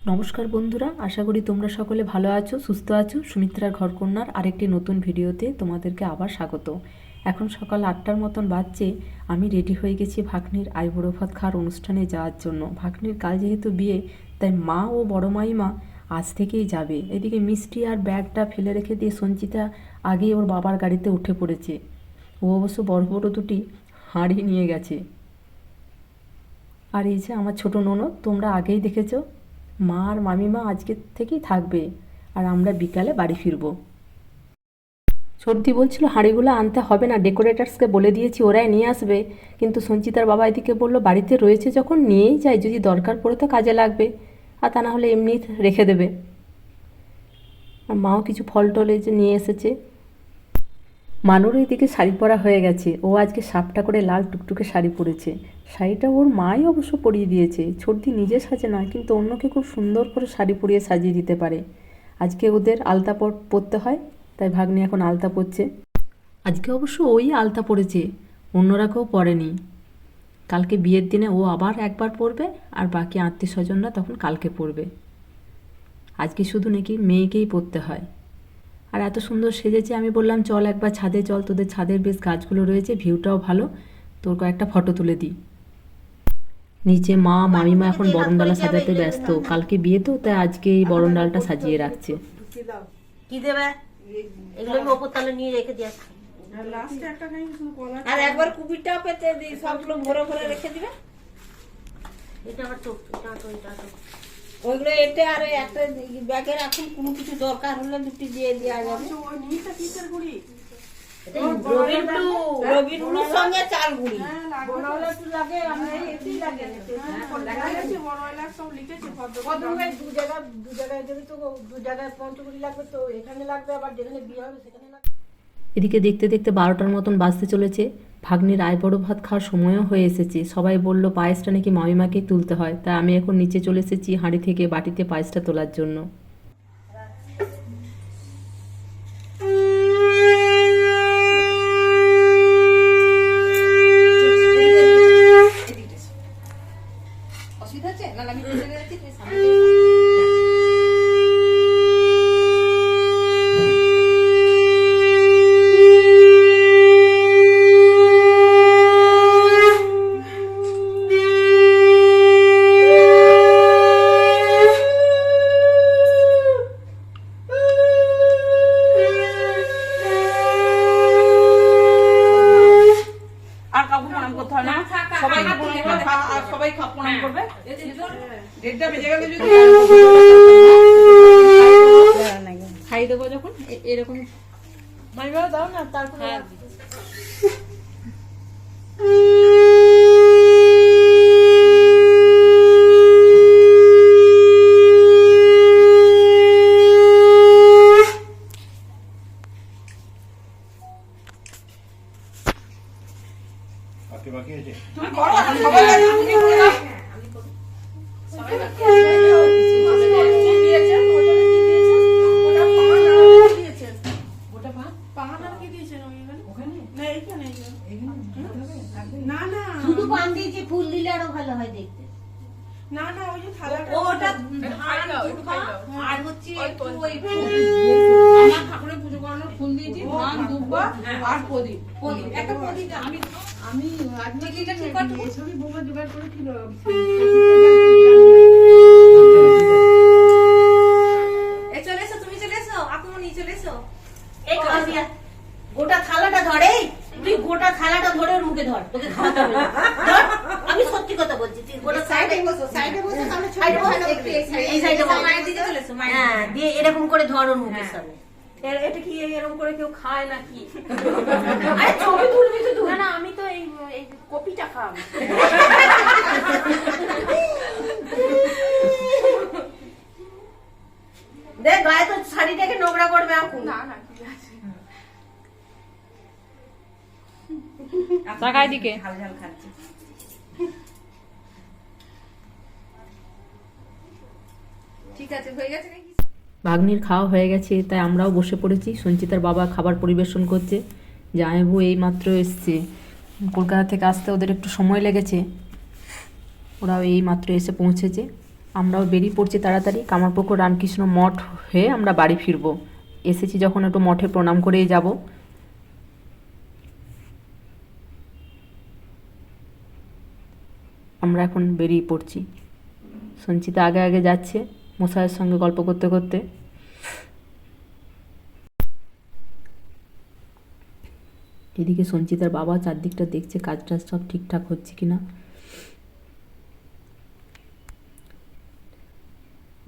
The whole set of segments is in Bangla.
নমস্কার বন্ধুরা, আশা করি তোমরা সকলে ভালো আছো, সুস্থ আছো। সুমিত্রার ঘরকন্যার আরেকটি নতুন ভিডিওতে তোমাদেরকে আবার স্বাগত। এখন সকাল 8টার মতন বাজছে। আমি রেডি হয়ে গেছি ভাগ্নির আইবুড়ো ভাত খাওয়ার অনুষ্ঠানে যাওয়ার জন্য। ভাগ্নির কাল যেহেতু বিয়ে, তাই মা ও বড় মাইমা আজ থেকেই যাবে। এদিকে মিষ্টি আর ব্যাগটা ফেলে রেখে দিয়ে সঞ্চিতা আগেই ওর বাবার গাড়িতে উঠে পড়েছে। ও অবশ্য বড় বড় দুটি হাঁড়ি নিয়ে গেছে। আর এই যে আমার ছোট ননদ, তোমরা আগেই দেখেছো। মা আর মামিমা আজকে থেকেই থাকবে, আর আমরা বিকালে বাড়ি ফিরব। সর্দি বলছিল হাঁড়িগুলো আনতে হবে না, ডেকোরেটার্সকে বলে দিয়েছি, ওরাই নিয়ে আসবে। কিন্তু সঞ্চিতার বাবা এদিকে বলল বাড়িতে রয়েছে যখন নিয়েই যায়, যদি দরকার পড়ে তো কাজে লাগবে, আর তা না হলে এমনি রেখে দেবে। আর মাও কিছু ফল টলে যে নিয়ে এসেছে। মানুর এদিকে শাড়ি পরা হয়ে গেছে। ও আজকে সাপটা করে লাল টুকটুকে শাড়ি পরেছে। শাড়িটা ওর মাই অবশ্য পরিয়ে দিয়েছে। ছর্দি নিজে সাজে না, কিন্তু অন্যকে খুব সুন্দর করে শাড়ি পরিয়ে সাজিয়ে দিতে পারে। আজকে ওদের আলতা পরতে হয়, তাই ভাগ্নি এখন আলতা পরছে। আজকে অবশ্য ওই আলতা পরেছে, অন্যরা কেউ পরেনি। কালকে বিয়ের দিনে ও আবার একবার পরবে, আর বাকি আত্মীয় স্বজনরা তখন কালকে পরবে। আজকে শুধু নাকি মেয়েকেই পরতে হয়। আর এত সুন্দর সেজেছে, আমি বললাম চল একবার ছাদে চল, তোদের ছাদের বেশ গাছগুলো রয়েছে, ভিউটাও ভালো, তোর কয়েকটা ফটো তুলে দিই। নিচে মা মামিমা এখন বরণডালা সাজাতে ব্যস্ত। কালকে বিয়ে তো, তাই আজকে এই বরণডালটা সাজিয়ে রাখছে। কি দেবে? এগুলো আমি ওপর তলে নিয়ে রেখে দিয়ে আসছি। আর একবার কুপিটা পেতে দিই, সবগুলো ভরে ভরে রেখে দিবে। এটা আমার চোখ, এটা ওইগুলো এতে আর একটা ব্যাগে রাখুন, কোনো কিছু দরকার হলে দুটি দিয়ে দেওয়া যাবে। রবির ব্লুর সঙ্গে চাল গুঁড়ি এদিকে দেখতে দেখতে 12টার মতন বাজতে চলেছে। ভাগ্নির আইবড়ো ভাত খাওয়ার সময়ও হয়ে এসেছে। সবাই বলল পায়েসটা নাকি মামিমাকেই তুলতে হয়, তাই আমি এখন নিচে চলে এসেছি হাঁড়ি থেকে বাটিতে পায়েসটা তোলার জন্য। সবাই প্রণাম করবে। দেড়টা বেজে গেলে যদি খাই দেবো যখন এরকম মাইবা দাও না, তারপরে বাকি আছে। তুমি করো, সবাই শুধু পান দিয়েছি, ফুল দিলে আরো ভালো হয় দেখতে। না না, ওই যে থালাটা ওটা আর হচ্ছে একটু ওই আমার ঠাকুরের পুজো করানোর ফুল দিয়েছি, ধান দুব্বা আর প্রদীপ। একটা প্রদীপ আমি আমি আজকে এসবই বোমা জোগাড় করেছিল। চলে এসো, তুমি চলে এসো, আপনি চলে এসো। এই কাজিয়া গোটা থালাটা ধরে, তুই গোটা থালাটা ধরে ওর মুখে ধর, তোকে খাওয়াতে হবে না। ধর, আমি সত্যি কথা বলছি, তুই গোটা সাইডে বসো, সাইডে বসো, তাহলে সাইডে বসো, এই সাইডে বসো, মায়ের দিকে চলে এসো, হ্যাঁ, দিয়ে এরকম করে ধর ওর মুখের সামনে। এটা কি এরকম করে কেউ খায় নাকি? আরে ছবি তুলবি তো তুই। না না, আমি তো এই এই কপিটা খাম। দেখ গায়ে তো শাড়িটাকে নোংরা করবে এখন। না না, ঠিক আছে। তাকাই দিকে ঝাল ঝাল খাচ্ছে। ঠিক আছে, হয়ে গেছে নাকি? ভাগ্নির খাওয়া হয়ে গেছে, তাই আমরাও বসে পড়েছি। সঞ্চিতার বাবা খাবার পরিবেশন করছে। জামাইবু এই মাত্র এসছে, কলকাতা থেকে আসতে ওদের একটু সময় লেগেছে। ওরাও এই মাত্র এসে পৌঁছেছে। আমরাও বেরিয়ে পড়ছি তাড়াতাড়ি কামারপুকুর রামকৃষ্ণ মঠ হয়ে আমরা বাড়ি ফিরবো। এসেছি যখন একটু মঠে প্রণাম করেই যাব। আমরা এখন বেরিয়ে পড়ছি। সঞ্চিতা আগে আগে যাচ্ছে মশাইয়ের সঙ্গে গল্প করতে করতে। এদিকে সঞ্চিতার বাবা চারদিকটা দেখছে কাজ টাজ সব ঠিকঠাক হচ্ছে কিনা।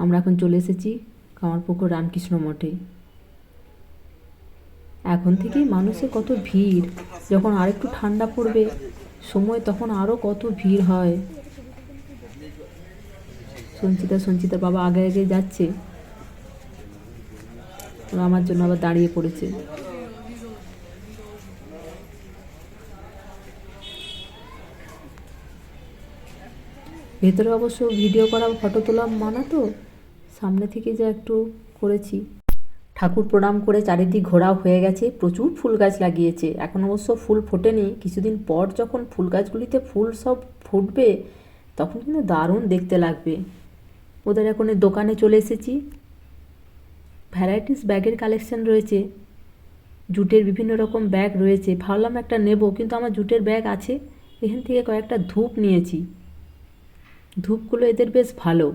আমরা এখন চলে এসেছি কামারপুকুর রামকৃষ্ণ মঠে। এখন থেকেই মানুষের কত ভিড়, যখন আরেকটু ঠান্ডা পড়বে সময় তখন আরও কত ভিড় হয়। সঞ্চিতার বাবা আগে আগে যাচ্ছে, ওরা আমার জন্য আবার দাঁড়িয়ে পড়েছে। ভেতরে অবশ্য ভিডিও করা ফটো তোলা মানা, তো সামনে থেকে যা একটু করেছি। ঠাকুর প্রণাম করে চারিদিক ঘোরাও হয়ে গেছে। প্রচুর ফুল গাছ লাগিয়েছে, এখন অবশ্য ফুল ফোটেনি। কিছুদিন পর যখন ফুল গাছগুলিতে ফুল সব ফুটবে তখন কিন্তু দারুণ দেখতে লাগবে। ওদের এখন দোকানে চলে এসেছি। ভ্যারাইটিস ব্যাগের কালেকশন রয়েছে, জুটের বিভিন্ন রকম ব্যাগ রয়েছে। ভাবলাম একটা নেব, কিন্তু আমার জুটের ব্যাগ আছে। এখান থেকে কয়েকটা ধূপ নিয়েছি, ধূপগুলো এদের বেশ ভালো।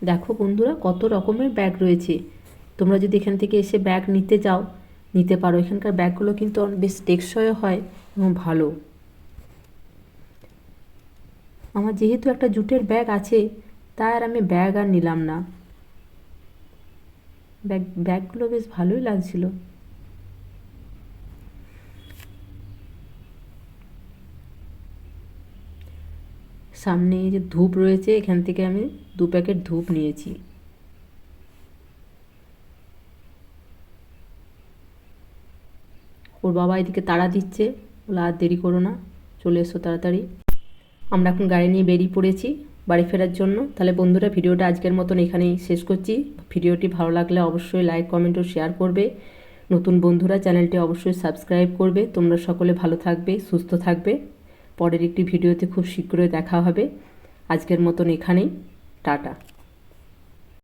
দেখো বন্ধুরা কত রকমের ব্যাগ রয়েছে। তোমরা যদি এখান থেকে এসে ব্যাগ নিতে চাও নিতে পারো। এখানকার ব্যাগগুলো কিন্তু বেশ টেকসই হয় এবং ভালো। আমার যেহেতু একটা জুটের ব্যাগ আছে তাই আর আমি ব্যাগ আর নিলাম না। ব্যাগগুলো বেশ ভালোই লাগছিল। সামনে এই যে ধূপ রয়েছে, এখান থেকে আমি 2 প্যাকেট ধূপ নিয়েছি। ওর বাবা এদিকে তাড়া দিচ্ছে, বলে আর দেরি করো না, চলে এসো তাড়াতাড়ি। আমরা এখন গাড়ি নিয়ে বেরিয়ে পড়েছি বাড়ি ফেরার জন্য। তাহলে বন্ধুরা ভিডিওটা আজকের মতন এখানেই শেষ করছি। ভিডিওটি ভালো লাগলে অবশ্যই লাইক কমেন্ট ও শেয়ার করবে। নতুন বন্ধুরা চ্যানেলটি অবশ্যই সাবস্ক্রাইব করবে। তোমরা সকলে ভালো থাকবে, সুস্থ থাকবে। পরের একটি ভিডিওতে খুব শীঘ্রই দেখা হবে। আজকের মতন এখানেই, টাটা।